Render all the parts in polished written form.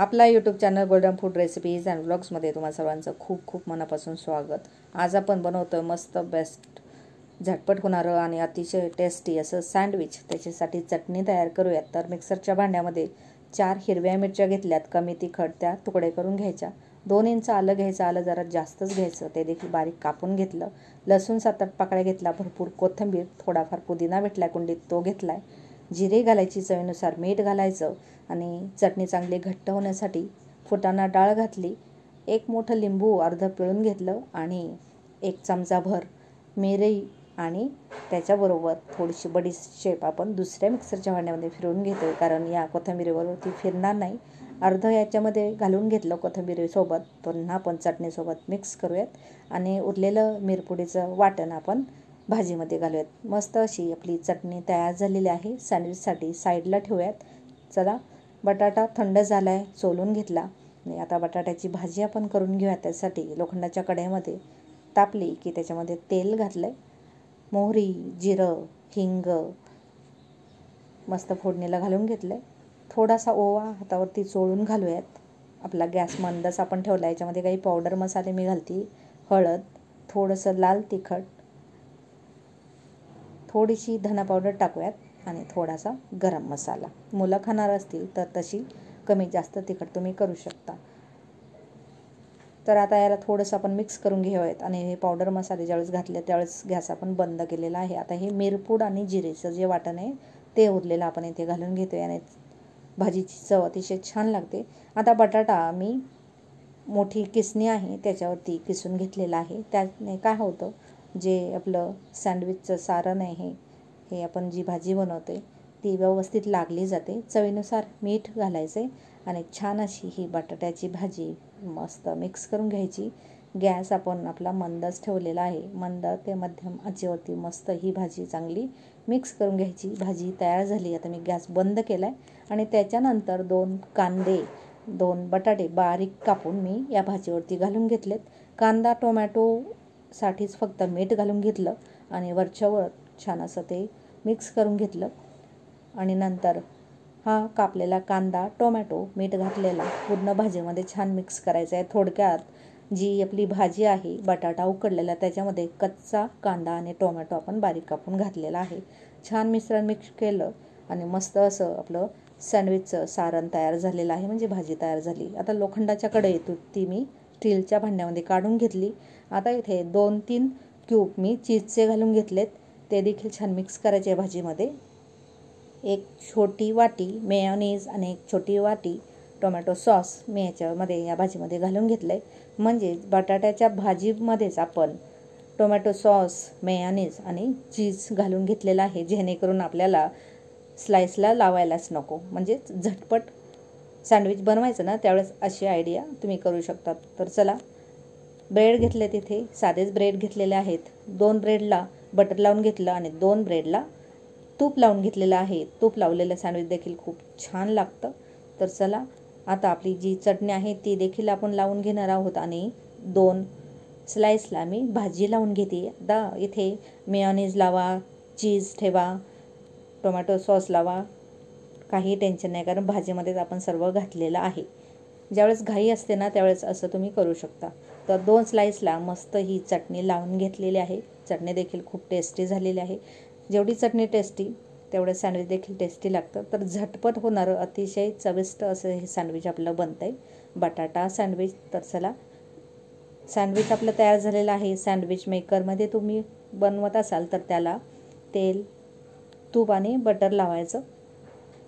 आपला YouTube channel golden food recipes and व्लॉग्समध्ये तुम्हा सर्वांचं खूप खूप मनापासून स्वागत। आज आपण बनवतोय मस्त बेस्ट झटपट होणारं आणि अतिशय टेस्टी असं सँडविच। त्याच्यासाठी चटणी तयार करूयात। तर मिक्सरच्या भांड्यामध्ये 4 हिरव्या मिरच्या घेतल्यात, कमी तिखट त्या तुकडे करून घ्यायच्या। 2 इंच आलं घ्यायचं, आलं जरा जास्तच घ्यायचं, ते देखील बारीक कापून घेतलं। लसूण 7-8 पाकळ्या घेतला, भरपूर कोथिंबीर, थोडाफार पुदिना भेटला कुंडीत तो घेतलाय। जिरे घालायची, चवीनुसार मीठ घालायचं आणि चटणी चांगली घट्ट होण्यासाठी फुटाणा डाळ घातली। 1 मोठं लिंबू अर्ध पिळून घेतलं आणि 1 चमचाभर मिरी आणि त्याच्याबरोबर थोडीशी बडीशेप आपण दुसऱ्या मिक्सरच्या भांड्यामध्ये फिरवून घेतोय, कारण या कोथिंबीरीबरोबर ती फिरणार नाही। अर्ध याच्यामध्ये घालून घेतलं कोथिंबीरीसोबत, पुन्हा आपण चटणीसोबत मिक्स करूयात आणि उरलेलं मिरपुडीचं वाटण आपण भाजीमध्ये घालूयात। मस्त अशी आपली चटणी तयार झालेली आहे। सँडविचसाठी साईडला ठेवूयात। चला, बटाटा थंड झालाय, सोलून घेतला आणि आता बटाट्याची भाजी आपण करून घेऊया। त्यासाठी लोखंडाच्या कढईमध्ये तापली की त्याच्यामध्ये तेल घातलंय, मोहरी, जिरं, हिंग मस्त फोडणीला घालून घेतलंय। थोडासा ओवा हातावरती चोळून घालूयात। आपला गॅस मंदच आपण ठेवला। याच्यामध्ये काही पावडर मसाले मी घालते, हळद, थोडंसं लाल तिखट, थोडीशी धना पावडर टाकूयात आणि थोडासा गरम मसाला। मुलं खाणार असतील तर तशी कमी जास्त तिखट तुम्ही करू शकता। तर आता याला थोडंसं आपण मिक्स करून घेऊयात आणि हे पावडर मसाले ज्यावेळेस घातले त्यावेळेस गॅस आपण बंद केलेला आहे। आता हे मिरपूड आणि जिरेचं जे वाटण आहे ते उरलेलं आपण इथे घालून घेतोय आणि भाजीची चव अतिशय छान लागते। आता बटाटा मी मोठी किसणी आहे त्याच्यावरती किसून घेतलेला आहे। त्याने काय होतं, जे आपलं सँडविचचं सारण आहे, हे आपण जी भाजी बनवते ती व्यवस्थित लागली जाते। चवीनुसार मीठ घालायचे आणि छान अशी ही बटाट्याची भाजी मस्त मिक्स करून घ्यायची। गॅस आपण आपला मंदच ठेवलेला आहे। मंद ते मध्यम आचेवरती मस्त ही भाजी चांगली मिक्स करून घ्यायची। भाजी तयार झाली। आता मी गॅस बंद केलाय आणि त्याच्यानंतर 2 कांदे, 2 बटाटे बारीक कापून मी या भाजीवरती घालून घेतलेत। कांदा टोमॅटो साठीच फक्त मीठ घालून घेतलं आणि वरच्यावर छान असं ते मिक्स करून घेतलं आणि नंतर हा कापलेला कांदा, टोमॅटो, मीठ घातलेला पूर्ण भाजीमध्ये छान मिक्स करायचा आहे। थोडक्यात जी आपली भाजी आहे, बटाटा उकडलेला, त्याच्यामध्ये कच्चा कांदा आणि टोमॅटो आपण बारीक कापून घातलेला आहे। छान मिश्रण मिक्स केलं आणि मस्त असं आपलं सँडविचचं सारण तयार झालेलं आहे, म्हणजे भाजी तयार झाली। आता लोखंडाच्या कढईत ती मी स्टीलच्या भांड्यामध्ये काढून घेतली। आता इथे 2-3 क्यूब मी चीजचे घालून घेतलेत, ते देखील छान मिक्स करायचे भाजीमध्ये। 1 छोटी वाटी मेयोनीज आणि 1 छोटी वाटी टोमॅटो सॉस मी याच्यामध्ये या भाजीमध्ये घालून घेतलंय। म्हणजे बटाट्याच्या भाजीमध्येच आपण टोमॅटो सॉस, मेयोनीज आणि चीज घालून घेतलेला आहे, जेणेकरून आपल्याला स्लाइसला लावायलाच नको। म्हणजे झटपट सँडविच बनवायचं ना त्यावेळेस अशी आयडिया तुम्ही करू शकता। तर चला, ब्रेड घेतले, तिथे साधेच ब्रेड घेतलेले आहेत। 2 ब्रेडला बटर लावून घेतलं आणि 2 ब्रेडला तूप लावून घेतलेलं आहे। तूप लावलेलं सँडविच देखील खूप छान लागतं। तर चला, आता आपली जी चटणी आहे ती देखील आपण लावून घेणार आहोत आणि 2 स्लाइसला मी भाजी लावून घेते। आता इथे मेयोनीज लावा, चीज ठेवा, टोमॅटो सॉस लावा, काही टेन्शन नाही, कारण भाजीमध्येच आपण सर्व घातलेलं आहे। ज्यावेळेस घाई असते ना त्यावेळेस असं तुम्ही करू शकता। तर 2 स्लाइसला मस्त ही चटणी लावून घेतलेली आहे। चटणी देखील खूप टेस्टी झालेली आहे। जेवढी चटणी टेस्टी तेवढं सँडविच देखील टेस्टी लागतं। तर झटपट होणारं अतिशय चविष्ट असं हे सँडविच आपलं बनतंय, बटाटा सँडविच। तर चला, सँडविच आपलं तयार झालेलं आहे। सँडविच मेकरमध्ये तुम्ही बनवत असाल तर त्याला तेल, तूप आणि बटर लावायचं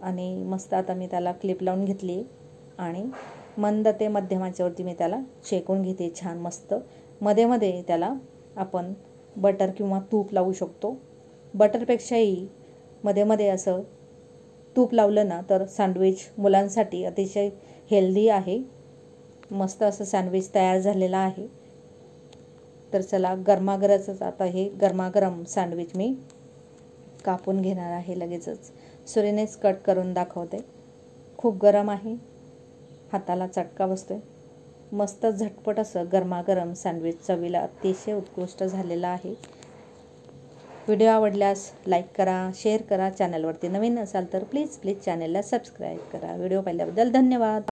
आणि मस्त आता मी त्याला क्लिप लावून घेतली आणि मंद ते मध्यम आचेवरती मी त्याला शेकून घेते छान मस्त। मध्ये मध्ये त्याला आपण बटर किंवा तूप लावू शकतो। बटरपेक्षाही मध्ये मध्ये असं तूप लावलं ना तर सँडविच मुलांसाठी अतिशय हेल्दी आहे। मस्त असं सँडविच तयार झालेलं आहे। तर चला, गरमागरमच आता हे गरमागरम सँडविच मी कापून घेणार आहे। लगेचच सुरीनेच कट करून दाखवते। खूप गरम आहे, हाताला चटका बसतोय। मस्त झटपट असं गरमागरम सँडविच चवीला अतिशय उत्कृष्ट झालेला आहे। व्हिडिओ आवडल्यास लाईक करा, शेअर करा। चॅनलवरती नवीन असाल तर प्लीज चॅनलला सबस्क्राईब करा। व्हिडिओ पाहिल्याबद्दल धन्यवाद।